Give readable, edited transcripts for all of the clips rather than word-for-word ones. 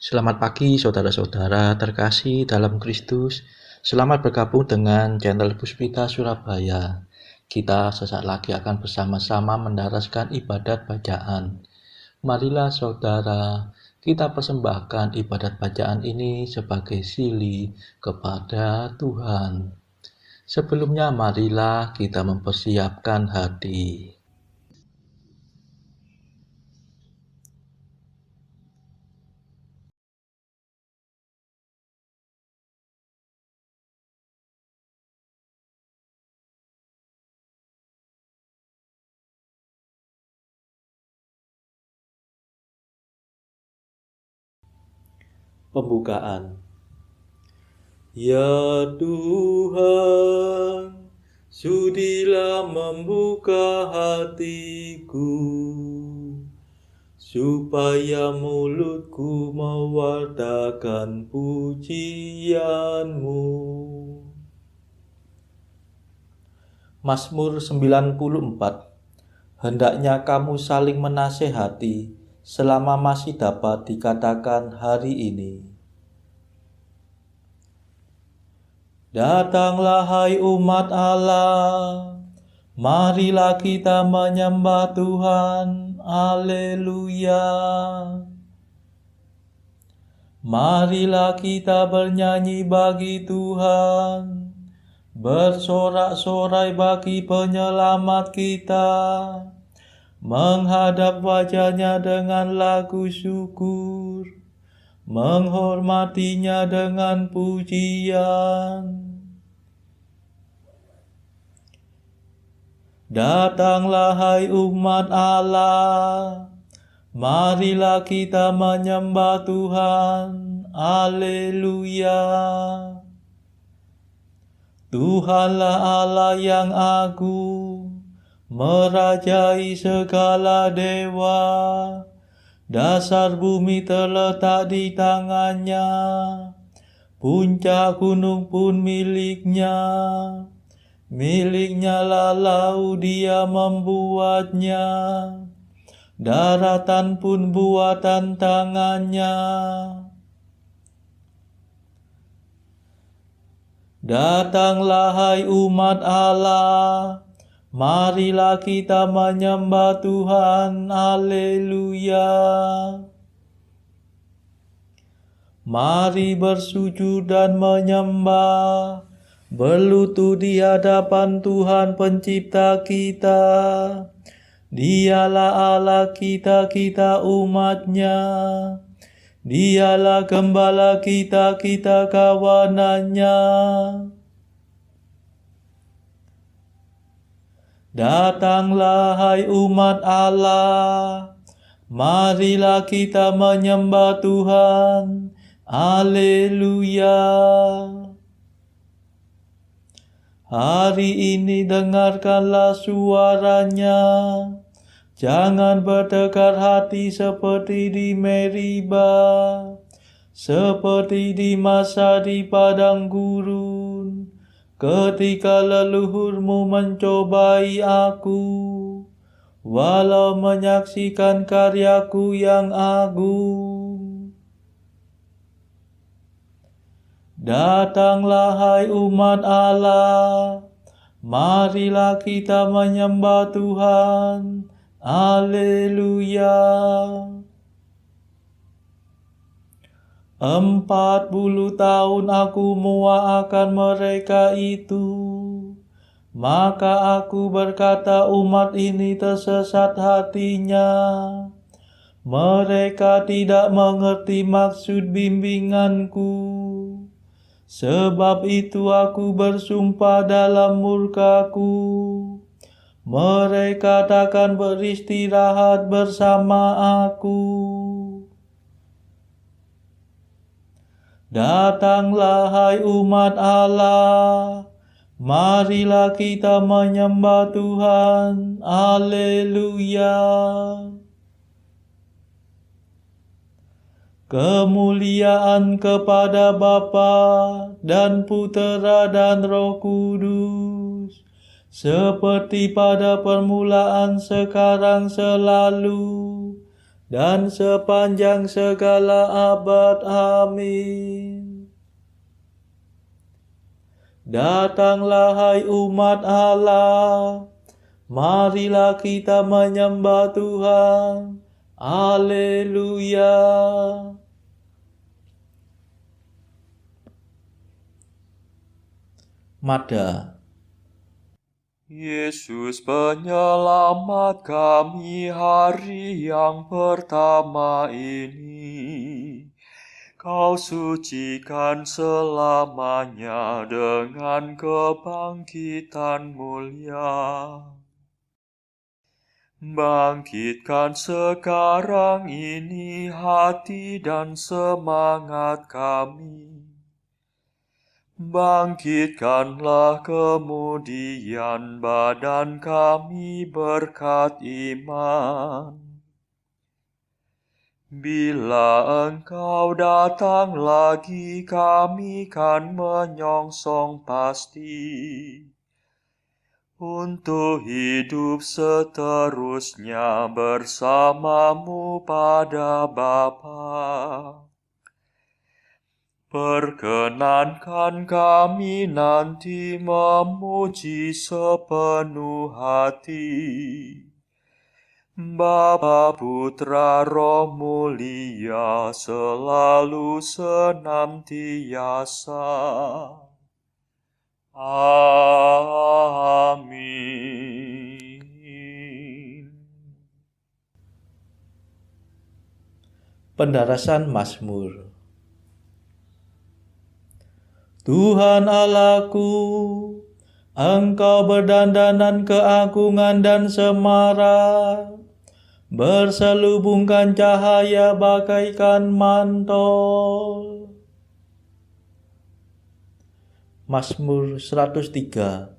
Selamat pagi saudara-saudara terkasih dalam Kristus. Selamat bergabung dengan channel Puspita Surabaya. Kita sesaat lagi akan bersama-sama mendaraskan ibadat bacaan. Marilah saudara, kita persembahkan ibadat bacaan ini sebagai sili kepada Tuhan. Sebelumnya marilah kita mempersiapkan hati. Pembukaan. Ya Tuhan, sudilah membuka hatiku, supaya mulutku mewartakan pujian-Mu. Mazmur 94. Hendaknya kamu saling menasehati selama masih dapat dikatakan hari ini. Datanglah hai umat Allah, marilah kita menyembah Tuhan, Haleluya. Marilah kita bernyanyi bagi Tuhan, bersorak-sorai bagi penyelamat kita, menghadap wajahnya dengan lagu syukur, menghormatinya dengan pujian. Datanglah hai umat Allah, marilah kita menyembah Tuhan, Haleluya. Tuhanlah Allah yang agung, merajai segala dewa. Dasar bumi terletak di tangannya, puncak gunung pun miliknya. Miliknya lalau dia membuatnya, daratan pun buatan tangannya. Datanglah hai umat Allah, marilah kita menyembah Tuhan, Haleluya. Mari bersujud dan menyembah, berlutut di hadapan Tuhan pencipta kita. Dialah Allah kita, kita umatnya. Dialah gembala kita, kita kawanannya. Datanglah hai umat Allah, marilah kita menyembah Tuhan, Haleluya. Hari ini dengarkanlah suaranya, jangan bertekar hati seperti di Meriba, seperti di masa di padang gurun, ketika leluhurmu mencobai aku, walau menyaksikan karyaku yang agung. Datanglah hai umat Allah, marilah kita menyembah Tuhan, Haleluya. 40 tahun aku muakkan mereka itu, maka aku berkata umat ini tersesat hatinya. Mereka tidak mengerti maksud bimbinganku. Sebab itu aku bersumpah dalam murkaku, mereka takkan beristirahat bersama aku. Datanglah hai umat Allah, marilah kita menyembah Tuhan, Haleluya. Kemuliaan kepada Bapa dan Putera dan Roh Kudus, seperti pada permulaan, sekarang, selalu, dan sepanjang segala abad. Amin. Datanglah hai umat Allah, marilah kita menyembah Tuhan. Haleluya. Mada. Yesus penyelamat kami hari yang pertama ini. Kau sucikan selamanya dengan kebangkitan mulia. Bangkitkan sekarang ini hati dan semangat kami. Bangkitkanlah kemudian badan kami berkat iman. Bila Engkau datang lagi, kami kan menyongsong pasti untuk hidup seterusnya bersamamu pada Bapa. Perkenankan kami nanti memuji sepenuh hati Bapa, Putra, Roh Mulia, selalu senantiasa. Amin. Pendarasan Mazmur. Tuhan Allahku, Engkau berdandanan keagungan dan semarak, berselubungkan cahaya bagaikan mantel. Mazmur 103.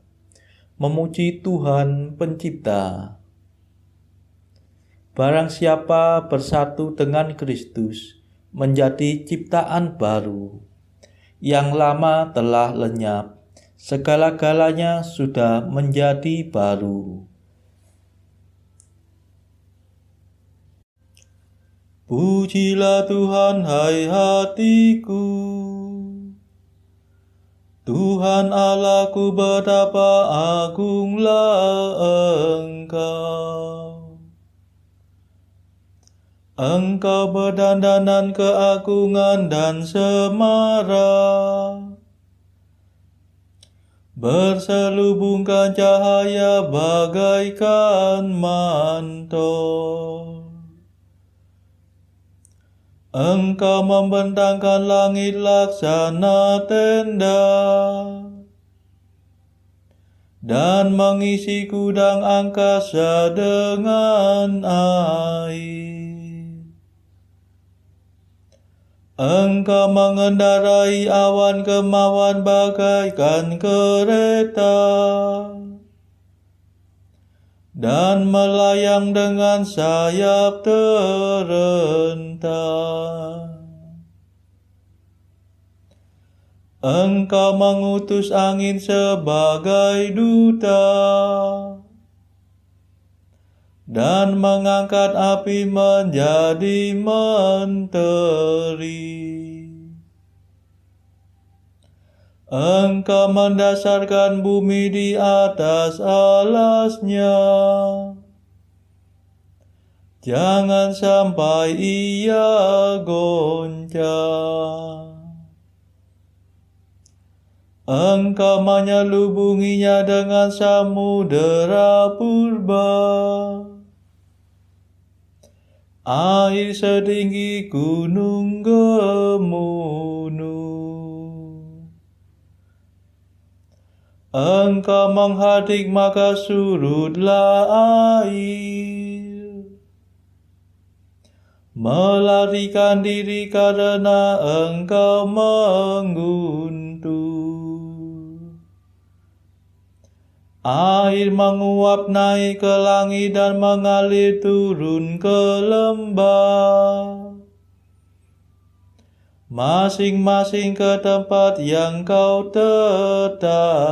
Memuji Tuhan Pencipta. Barang siapa bersatu dengan Kristus, menjadi ciptaan baru. Yang lama telah lenyap, segala-galanya sudah menjadi baru. Pujilah Tuhan, hai hatiku. Tuhan Allahku, betapa agunglah Engkau. Engkau berdandanan keagungan dan semarak, berselubungkan cahaya bagaikan mantel. Engkau membentangkan langit laksana tenda, dan mengisi gudang angkasa dengan air. Engkau mengendarai awan kemauan bagaikan kereta, dan melayang dengan sayap terentang. Engkau mengutus angin sebagai duta, dan mengangkat api menjadi menteri. Engkau mendasarkan bumi di atas alasnya, jangan sampai ia goncang. Engkau menyelubunginya dengan samudera purba, air setinggi gunung Gemunuh. Engkau menghadik maka surutlah air, melarikan diri karena Engkau mengguntur. Air menguap naik ke langit dan mengalir turun ke lembah, masing-masing ke tempat yang Kau tetapkan.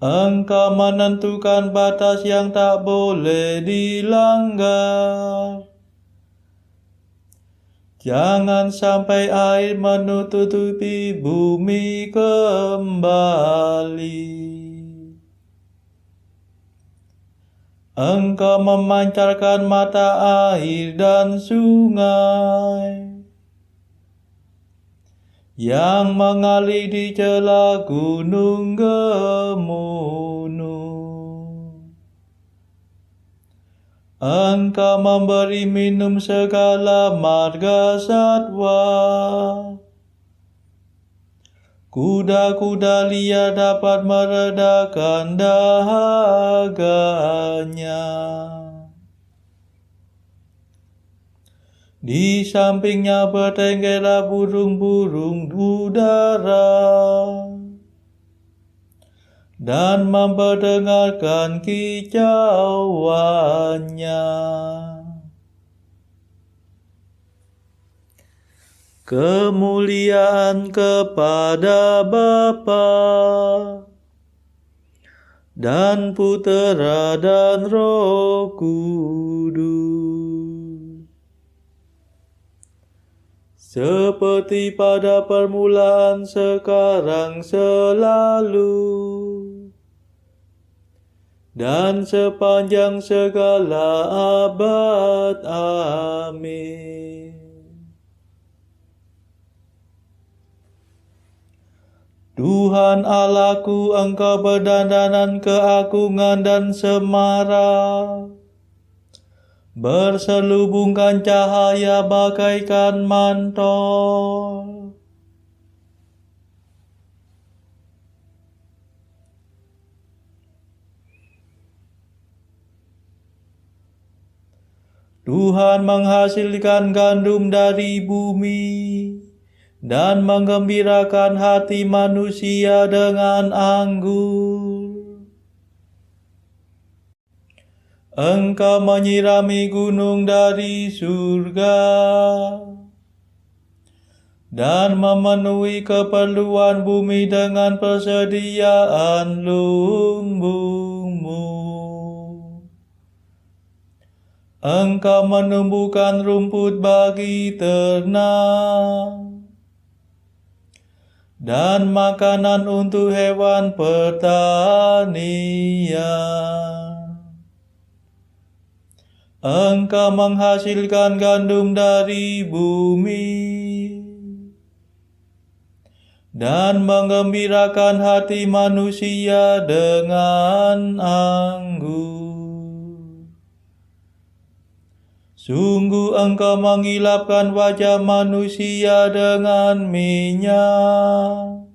Engkau menentukan batas yang tak boleh dilanggar. Jangan sampai air menutupi bumi kembali. Engkau memancarkan mata air dan sungai yang mengalir di celah gunung gemunung. Engkau memberi minum segala marga satwa. Kuda-kuda liar dapat meredakan dahaganya. Di sampingnya bertenggerlah burung-burung udara dan memperdengarkan kicauannya. Kemuliaan kepada Bapa dan Putera dan Roh Kudus, seperti pada permulaan, sekarang, selalu, dan sepanjang segala abad. Amin. Tuhan Allahku, Engkau berdandanan keagungan dan semara, berselubungkan cahaya bagaikan mantel. Tuhan menghasilkan gandum dari bumi dan menggembirakan hati manusia dengan anggur. Engkau menyirami gunung dari surga dan memenuhi keperluan bumi dengan persediaan lumbungmu. Engkau menumbuhkan rumput bagi ternak dan makanan untuk hewan pertanian. Engkau menghasilkan gandum dari bumi dan menggembirakan hati manusia dengan anggur. Sungguh Engkau mengilapkan wajah manusia dengan minyak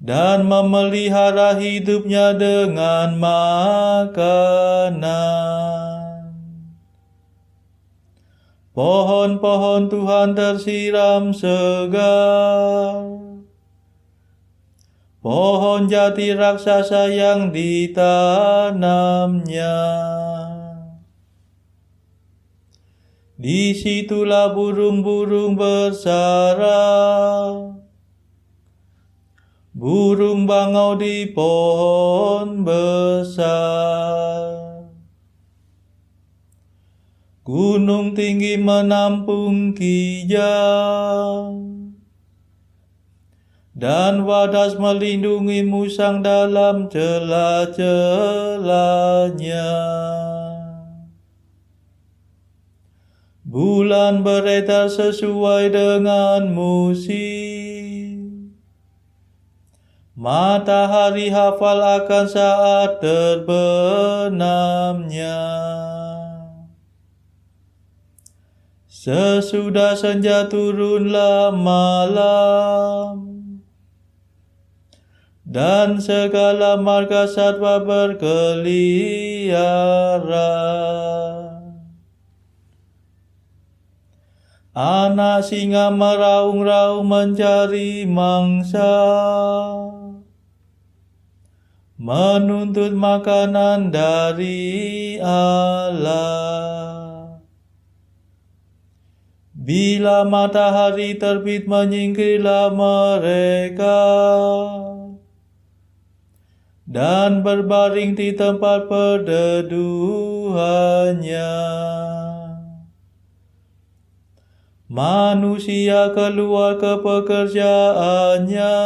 dan memelihara hidupnya dengan makanan. Pohon-pohon Tuhan tersiram segar, pohon jati raksasa yang ditanamnya. Disitulah burung-burung bersarang, burung bangau di pohon besar. Gunung tinggi menampung kijang, dan wadas melindungi musang dalam celah-celahnya. Bulan beredar sesuai dengan musim, matahari hafal akan saat terbenamnya. Sesudah senja turunlah malam, dan segala marga satwa berkeliaran. Anak singa meraung-raung mencari mangsa, menuntut makanan dari Allah. Bila matahari terbit menyingkirlah mereka, dan berbaring di tempat perteduhannya. Manusia keluar ke pekerjaannya,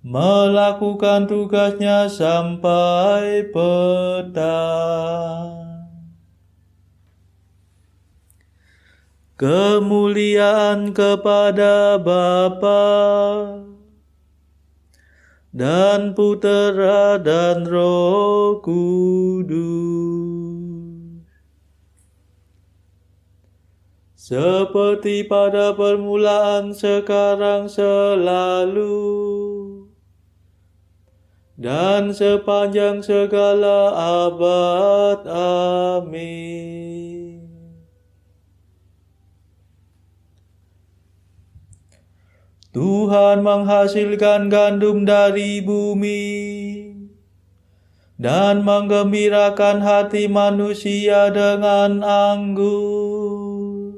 melakukan tugasnya sampai petang. Kemuliaan kepada Bapa dan Putera dan Roh Kudus, seperti pada permulaan, sekarang, selalu, dan sepanjang segala abad. Amin. Tuhan menghasilkan gandum dari bumi dan menggembirakan hati manusia dengan anggur.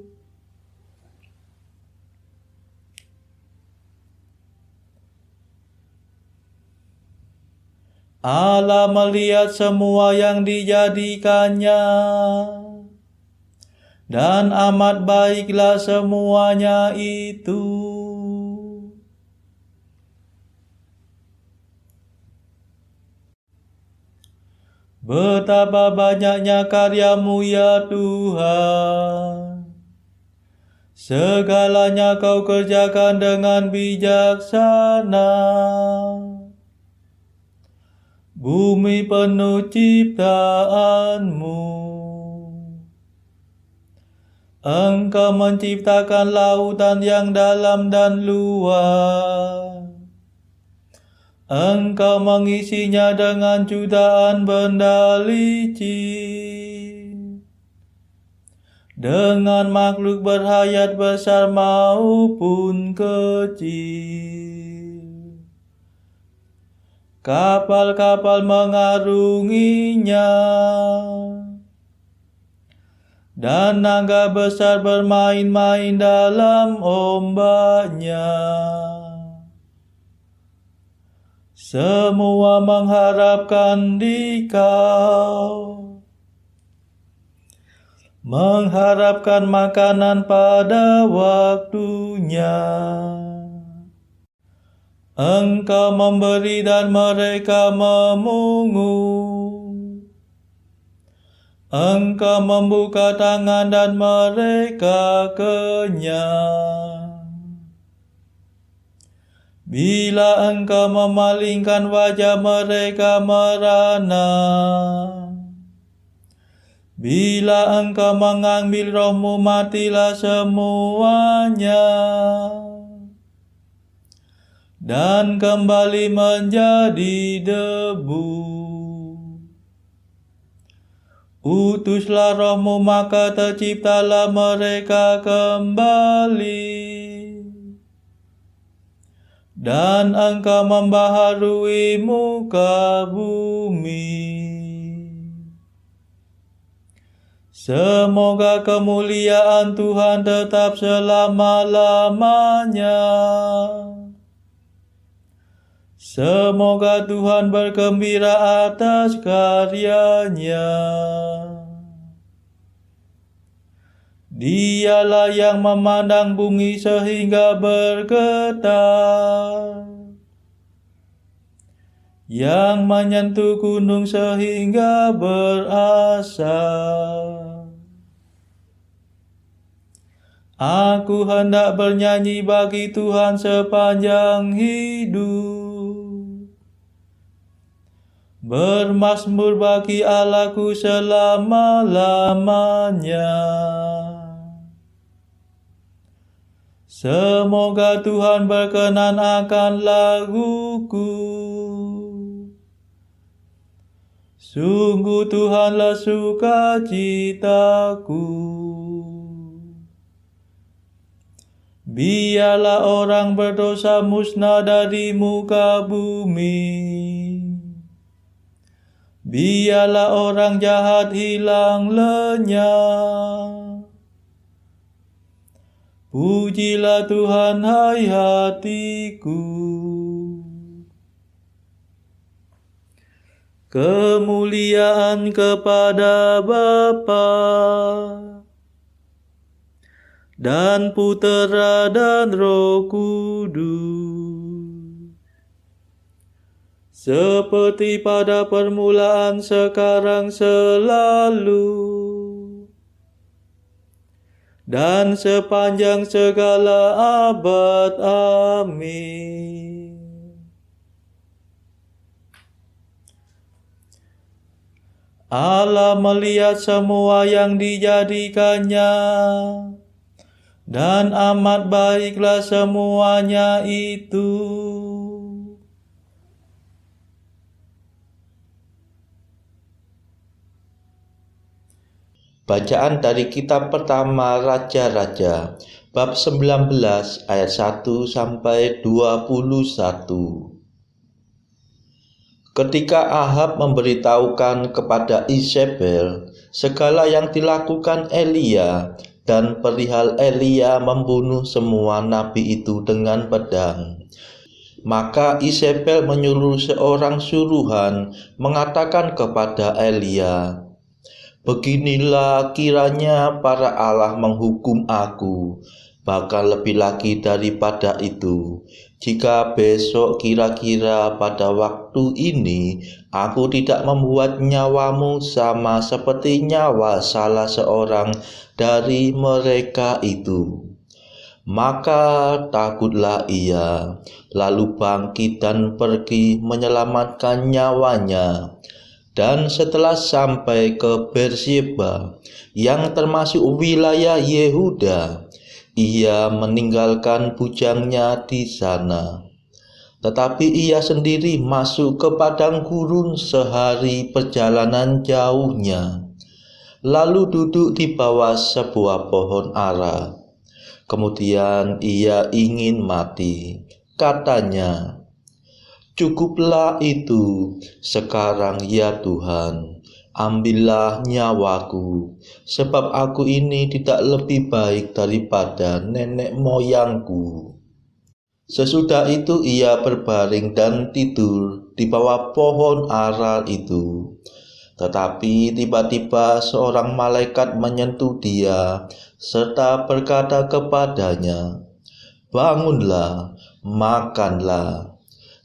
Allah melihat semua yang dijadikannya, dan amat baiklah semuanya itu. Betapa banyaknya karya-Mu ya Tuhan. Segalanya Kau kerjakan dengan bijaksana. Bumi penuh ciptaan-Mu. Engkau menciptakan lautan yang dalam dan luas. Engkau mengisinya dengan jutaan benda licin, dengan makhluk berhayat besar maupun kecil. Kapal-kapal mengarunginya, dan naga besar bermain-main dalam ombaknya. Semua mengharapkan di Kau, mengharapkan makanan pada waktunya. Engkau memberi dan mereka memungut. Engkau membuka tangan dan mereka kenyang. Bila Engkau memalingkan wajah, mereka merana. Bila Engkau mengambil roh-Mu, matilah semuanya, dan kembali menjadi debu. Utuslah roh-Mu, maka terciptalah mereka kembali. Dan Engkau membaharui muka bumi. Semoga kemuliaan Tuhan tetap selama-lamanya. Semoga Tuhan bergembira atas karyanya. Dialah yang memandang bumi sehingga bergetar, yang menyentuh gunung sehingga berasap. Aku hendak bernyanyi bagi Tuhan sepanjang hidup, bermazmur bagi Allahku selama-lamanya. Semoga Tuhan berkenan akan laguku. Sungguh Tuhanlah sukacitaku. Biarlah orang berdosa musnah dari muka bumi. Biarlah orang jahat hilang lenyap. Pujilah Tuhan, hai hatiku. Kemuliaan kepada Bapa dan Putera dan Roh Kudus, seperti pada permulaan, sekarang, selalu, dan sepanjang segala abad. Amin. Allah melihat semua yang dijadikannya, dan amat baiklah semuanya itu. Bacaan dari kitab pertama Raja-Raja, bab 19 ayat 1 sampai 21. Ketika Ahab memberitahukan kepada Isabel segala yang dilakukan Elia dan perihal Elia membunuh semua nabi itu dengan pedang, maka Isabel menyuruh seorang suruhan mengatakan kepada Elia, "Beginilah kiranya para Allah menghukum aku, bahkan lebih lagi daripada itu, jika besok kira-kira pada waktu ini aku tidak membuat nyawamu sama seperti nyawa salah seorang dari mereka itu." Maka takutlah ia, lalu bangkit dan pergi menyelamatkan nyawanya. Dan setelah sampai ke Beersheba, yang termasuk wilayah Yehuda, ia meninggalkan bujangnya di sana. Tetapi ia sendiri masuk ke padang gurun sehari perjalanan jauhnya, lalu duduk di bawah sebuah pohon ara. Kemudian ia ingin mati. Katanya, "Cukuplah itu, sekarang ya Tuhan, ambillah nyawaku, sebab aku ini tidak lebih baik daripada nenek moyangku." Sesudah itu ia berbaring dan tidur di bawah pohon ara itu. Tetapi tiba-tiba seorang malaikat menyentuh dia serta berkata kepadanya, "Bangunlah, makanlah."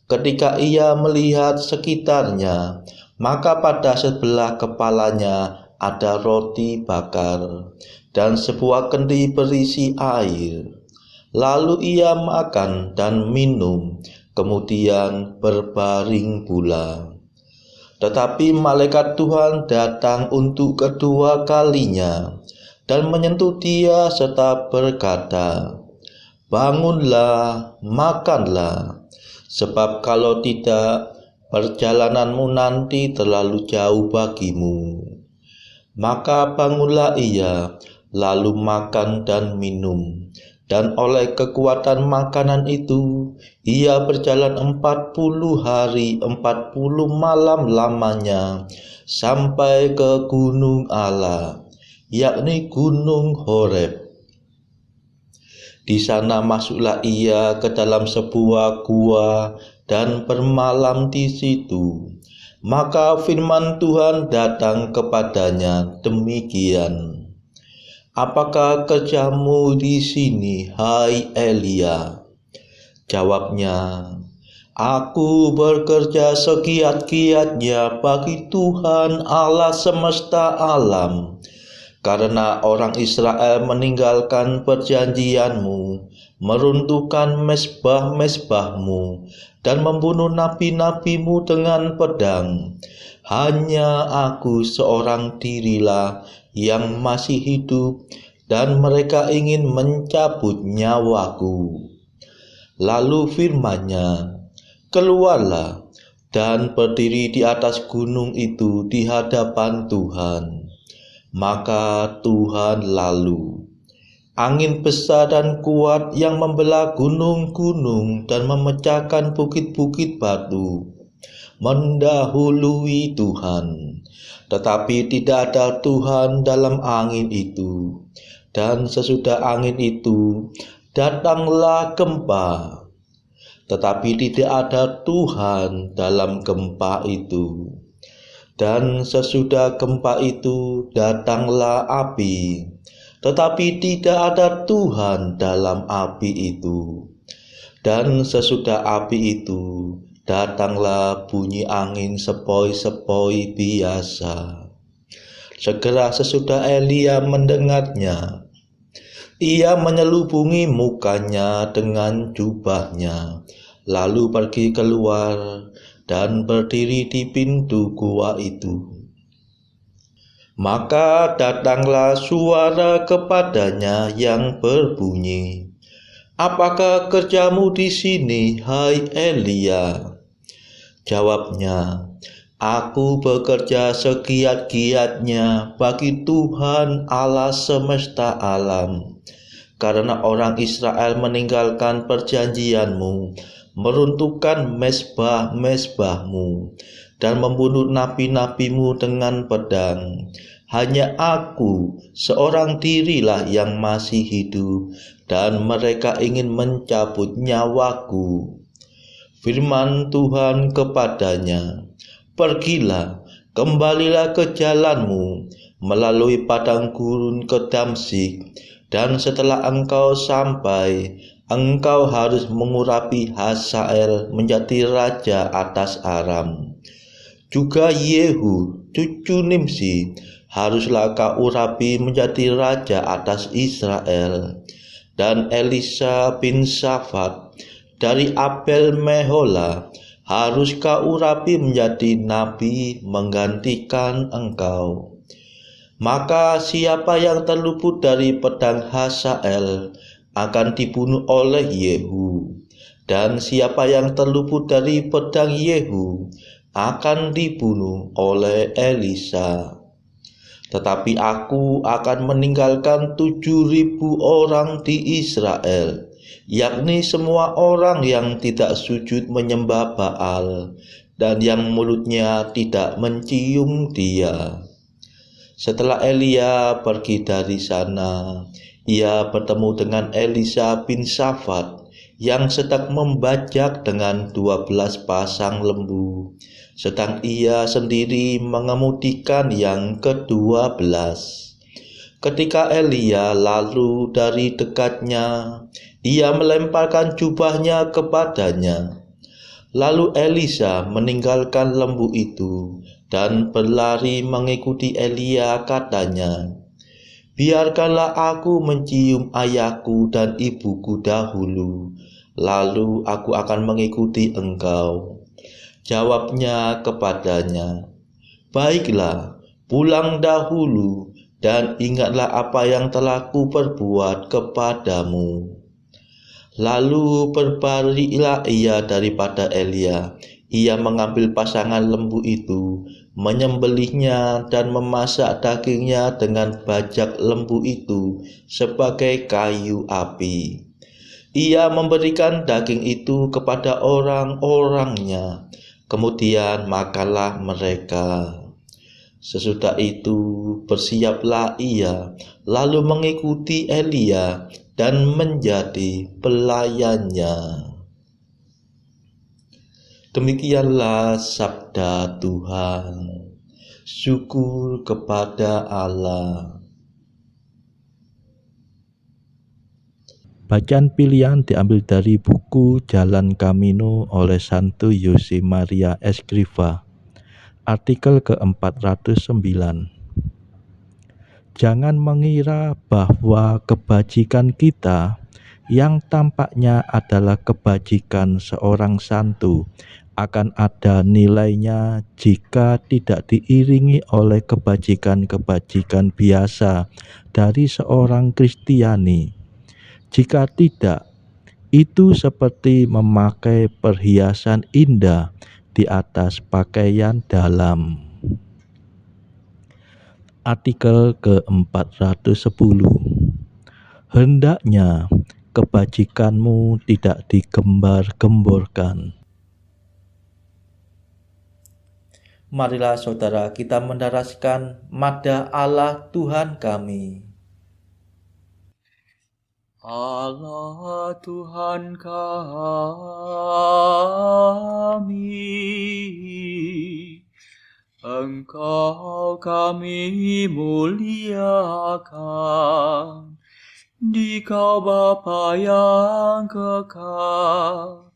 Ketika ia melihat sekitarnya, maka pada sebelah kepalanya ada roti bakar dan sebuah kendi berisi air. Lalu ia makan dan minum, kemudian berbaring pula. Tetapi malaikat Tuhan datang untuk kedua kalinya dan menyentuh dia serta berkata, "Bangunlah, makanlah, sebab kalau tidak, perjalananmu nanti terlalu jauh bagimu." Maka bangunlah ia, lalu makan dan minum. Dan oleh kekuatan makanan itu, ia berjalan 40 hari 40 malam lamanya sampai ke gunung Allah, yakni gunung Horeb. Di sana masuklah ia ke dalam sebuah gua dan bermalam di situ. Maka firman Tuhan datang kepadanya demikian, "Apakah kerjamu di sini, hai Elia?" Jawabnya, "Aku bekerja segiat-giatnya bagi Tuhan Allah semesta alam, karena orang Israel meninggalkan perjanjianmu, meruntuhkan mezbah-mezbahmu, dan membunuh nabi-nabimu dengan pedang. Hanya aku seorang dirilah yang masih hidup, dan mereka ingin mencabut nyawaku." Lalu firman-Nya, "Keluarlah dan berdiri di atas gunung itu di hadapan Tuhan." Maka Tuhan lalu. Angin besar dan kuat yang membelah gunung-gunung dan memecahkan bukit-bukit batu mendahului Tuhan. Tetapi tidak ada Tuhan dalam angin itu. Dan sesudah angin itu, datanglah gempa. Tetapi tidak ada Tuhan dalam gempa itu. Dan sesudah gempa itu datanglah api, tetapi tidak ada Tuhan dalam api itu. Dan sesudah api itu datanglah bunyi angin sepoi-sepoi biasa. Segera sesudah Elia mendengarnya, ia menyelubungi mukanya dengan jubahnya, lalu pergi keluar dan berdiri di pintu gua itu. Maka datanglah suara kepadanya yang berbunyi, "Apakah kerjamu di sini, hai Elia?" Jawabnya, "Aku bekerja segiat-giatnya bagi Tuhan Allah semesta alam, karena orang Israel meninggalkan perjanjianmu, meruntuhkan mezbah-mezbahmu, dan membunuh nabi-nabimu dengan pedang. Hanya aku seorang dirilah yang masih hidup, dan mereka ingin mencabut nyawaku." Firman Tuhan kepadanya, "Pergilah, kembalilah ke jalanmu, melalui padang gurun ke Damsyik, dan setelah engkau sampai, engkau harus mengurapi Hazael menjadi raja atas Aram. Juga Yehu, cucu Nimsi, haruslah kau urapi menjadi raja atas Israel. Dan Elisa bin Shafat dari Abel Mehola harus kau urapi menjadi nabi menggantikan engkau. Maka siapa yang terluput dari pedang Hazael akan dibunuh oleh Yehu, dan siapa yang terluput dari pedang Yehu akan dibunuh oleh Elisa. Tetapi aku akan meninggalkan 7.000 orang di Israel, yakni semua orang yang tidak sujud menyembah Baal, dan yang mulutnya tidak mencium dia." Setelah Elia pergi dari sana, ia bertemu dengan Elisa bin Shafat yang sedang membajak dengan 12 pasang lembu, sedang ia sendiri mengemudikan yang ke-12. Ketika Elia lalu dari dekatnya, ia melemparkan jubahnya kepadanya. Lalu Elisa meninggalkan lembu itu dan berlari mengikuti Elia, katanya, "Biarkanlah aku mencium ayahku dan ibuku dahulu, lalu aku akan mengikuti engkau." Jawabnya kepadanya, "Baiklah, pulang dahulu dan ingatlah apa yang telah kuperbuat kepadamu." Lalu berbaliklah ia daripada Elia. Ia mengambil pasangan lembu itu, menyembelihnya dan memasak dagingnya dengan bajak lembu itu sebagai kayu api. Ia memberikan daging itu kepada orang-orangnya, kemudian makanlah mereka. Sesudah itu bersiaplah ia, lalu mengikuti Elia dan menjadi pelayannya. Demikianlah sabda Tuhan. Syukur kepada Allah. Bacaan pilihan diambil dari buku Jalan Camino oleh Santo Jose Maria Escrivá. Artikel ke-409. Jangan mengira bahwa kebajikan kita yang tampaknya adalah kebajikan seorang santo akan ada nilainya jika tidak diiringi oleh kebajikan-kebajikan biasa dari seorang Kristiani. Jika tidak, itu seperti memakai perhiasan indah di atas pakaian dalam. Artikel ke-410. Hendaknya kebajikanmu tidak digembar-gemborkan. Marilah saudara kita mendaraskan Madah Allah Tuhan kami. Allah Tuhan kami, Engkau Engkau kami muliakan, Dikau Bapa yang kekal.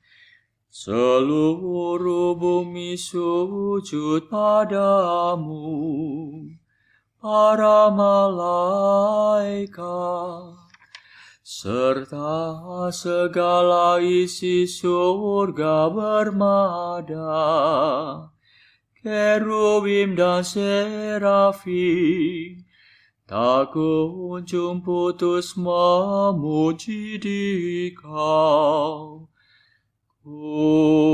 Seluruh bumi sujud padamu, para malaikat, serta segala isi surga bermada, kerubim dan serafim, tak kunjung putus memuji Dikau. Kudus,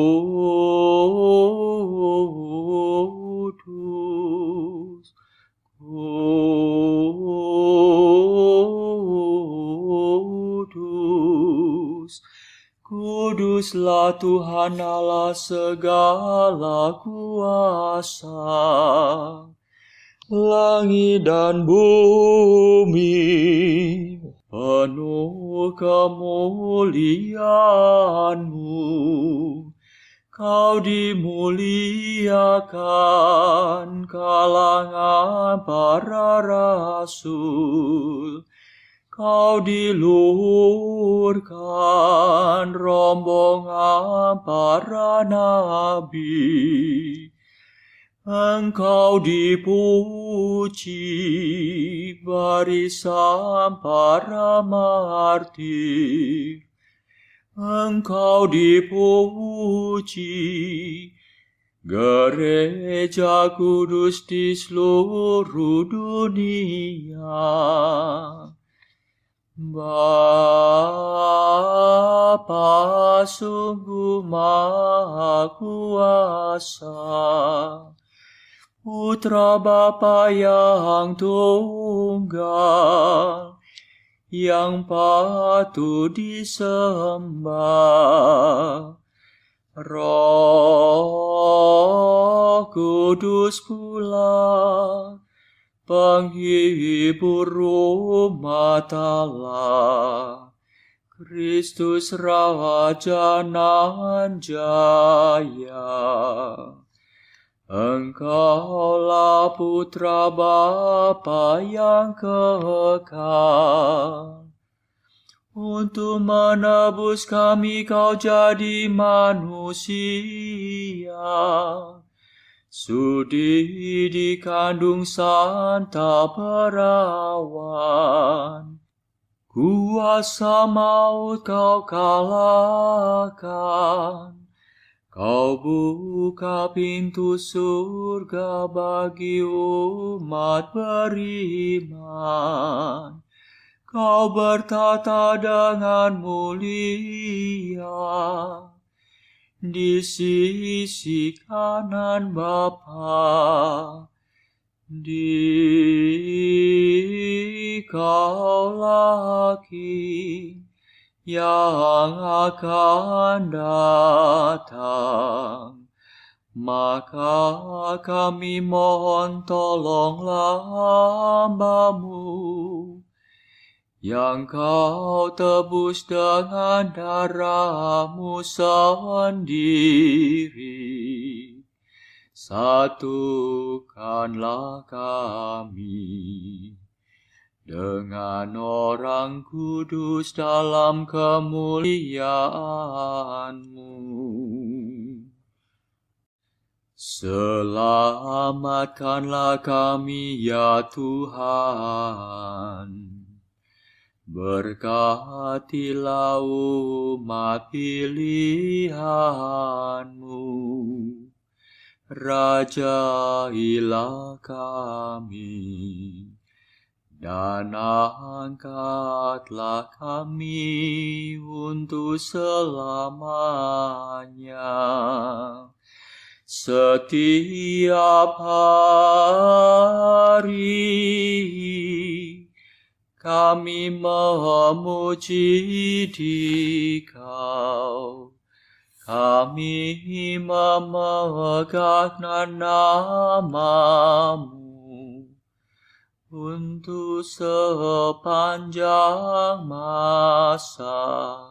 kudus, kuduslah Tuhan Allah segala kuasa. Langit dan bumi penuh kemuliaan-Mu. Kau dimuliakan kalangan para rasul. Kau diluhurkan rombongan para nabi. Engkau dipuji barisan para martir. Engkau dipuji gereja kudus di seluruh dunia. Bapa sungguh Maha Kuasa, Putra Bapa yang tunggal, yang patut disembah. Roh Kudus pula, penghibur umat Allah, Kristus Raja nan jaya. Engkaulah Putra Bapa yang kekal. Untuk menebus kami Kau jadi manusia. Sudi dikandung Santa Perawan. Kuasa maut Kau kalahkan. Kau buka pintu surga bagi umat beriman. Kau bertata dengan mulia di sisi kanan Bapa. Dikaulah King yang akan datang. Maka kami mohon tolonglah hamba-Mu, yang Kau tebus dengan darah-Mu sendiri. Satukanlah kami dengan orang kudus dalam kemuliaan-Mu. Selamatkanlah kami ya Tuhan. Berkatilah umat pilihan-Mu. Rajailah kami. Dan angkatlah kami untuk selamanya. Setiap hari kami memuji Dikau. Kami memegang nama-Mu untuk sepanjang masa.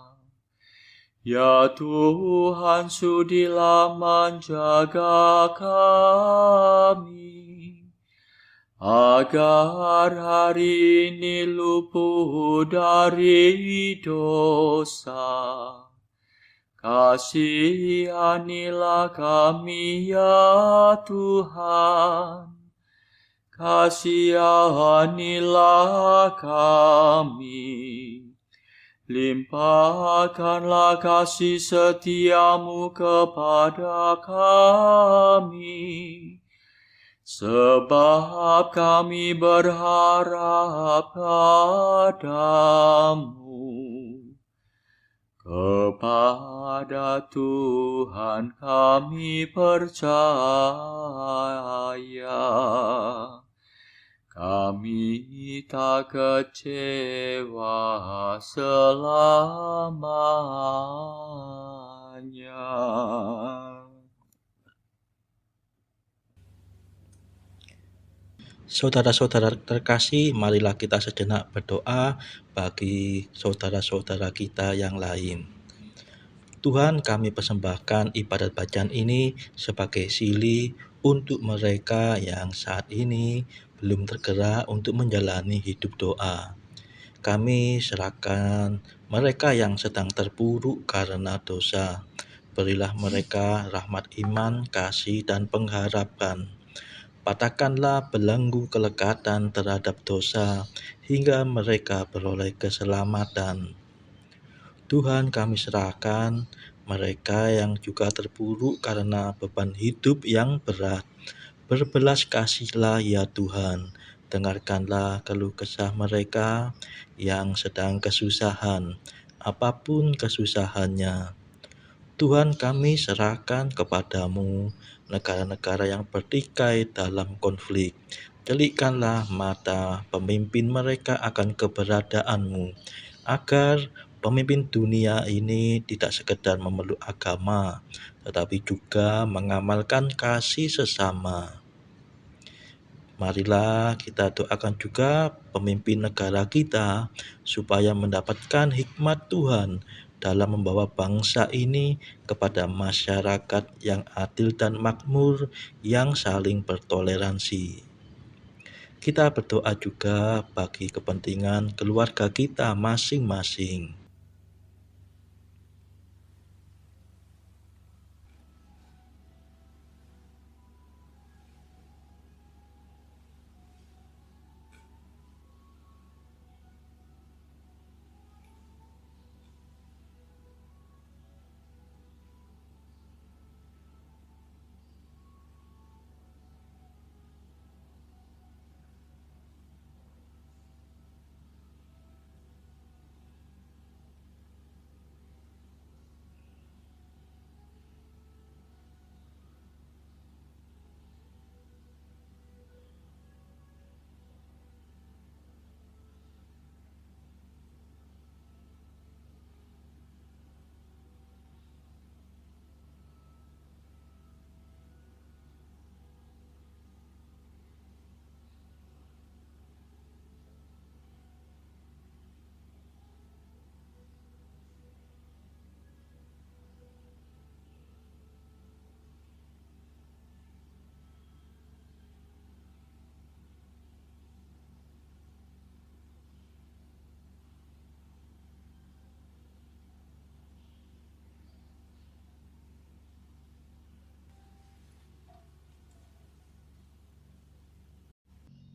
Ya Tuhan, sudilah menjaga kami agar hari ini luput dari dosa. Kasihanilah kami ya Tuhan, kasihanilah kami. Limpahkanlah kasih setiamu kepada kami, sebab kami berharap padamu. Kepada Tuhan kami percaya, kami tak kecewa selamanya. Saudara-saudara terkasih, marilah kita sejenak berdoa bagi saudara-saudara kita yang lain. Tuhan, kami persembahkan ibadat bacaan ini sebagai sili untuk mereka yang saat ini belum tergerak untuk menjalani hidup doa. Kami serahkan mereka yang sedang terpuruk karena dosa. Berilah mereka rahmat iman, kasih, dan pengharapan. Patahkanlah belenggu kelekatan terhadap dosa hingga mereka beroleh keselamatan. Tuhan, kami serahkan mereka yang juga terpuruk karena beban hidup yang berat. Berbelas kasihlah ya Tuhan, dengarkanlah keluh kesah mereka yang sedang kesusahan, apapun kesusahannya. Tuhan, kami serahkan kepadamu negara-negara yang bertikai dalam konflik. Celikkanlah mata pemimpin mereka akan keberadaanmu, agar pemimpin dunia ini tidak sekedar memeluk agama, tetapi juga mengamalkan kasih sesama. Marilah kita doakan juga pemimpin negara kita supaya mendapatkan hikmat Tuhan dalam membawa bangsa ini kepada masyarakat yang adil dan makmur yang saling bertoleransi. Kita berdoa juga bagi kepentingan keluarga kita masing-masing.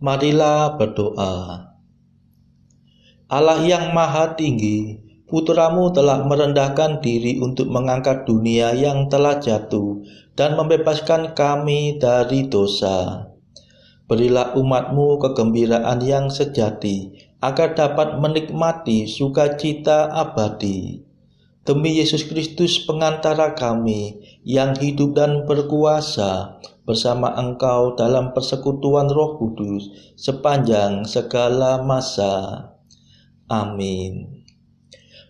Marilah berdoa. Allah yang Maha Tinggi, Putramu telah merendahkan diri untuk mengangkat dunia yang telah jatuh dan membebaskan kami dari dosa. Berilah umat-Mu kegembiraan yang sejati, agar dapat menikmati sukacita abadi. Demi Yesus Kristus pengantara kami, yang hidup dan berkuasa bersama Engkau dalam persekutuan Roh Kudus sepanjang segala masa. Amin.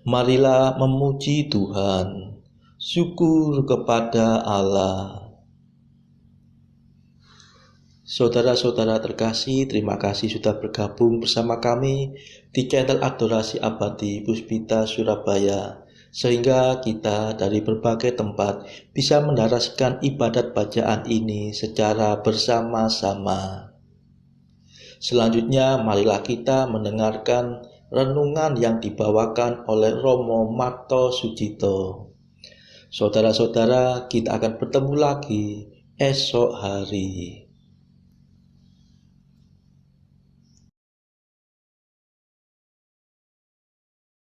Marilah memuji Tuhan. Syukur kepada Allah. Saudara-saudara terkasih, terima kasih sudah bergabung bersama kami di channel Adorasi Abadi Puspita Surabaya, sehingga kita dari berbagai tempat bisa mendaraskan ibadat bacaan ini secara bersama-sama. Selanjutnya, marilah kita mendengarkan renungan yang dibawakan oleh Romo Marto Sujito. Saudara-saudara, kita akan bertemu lagi esok hari.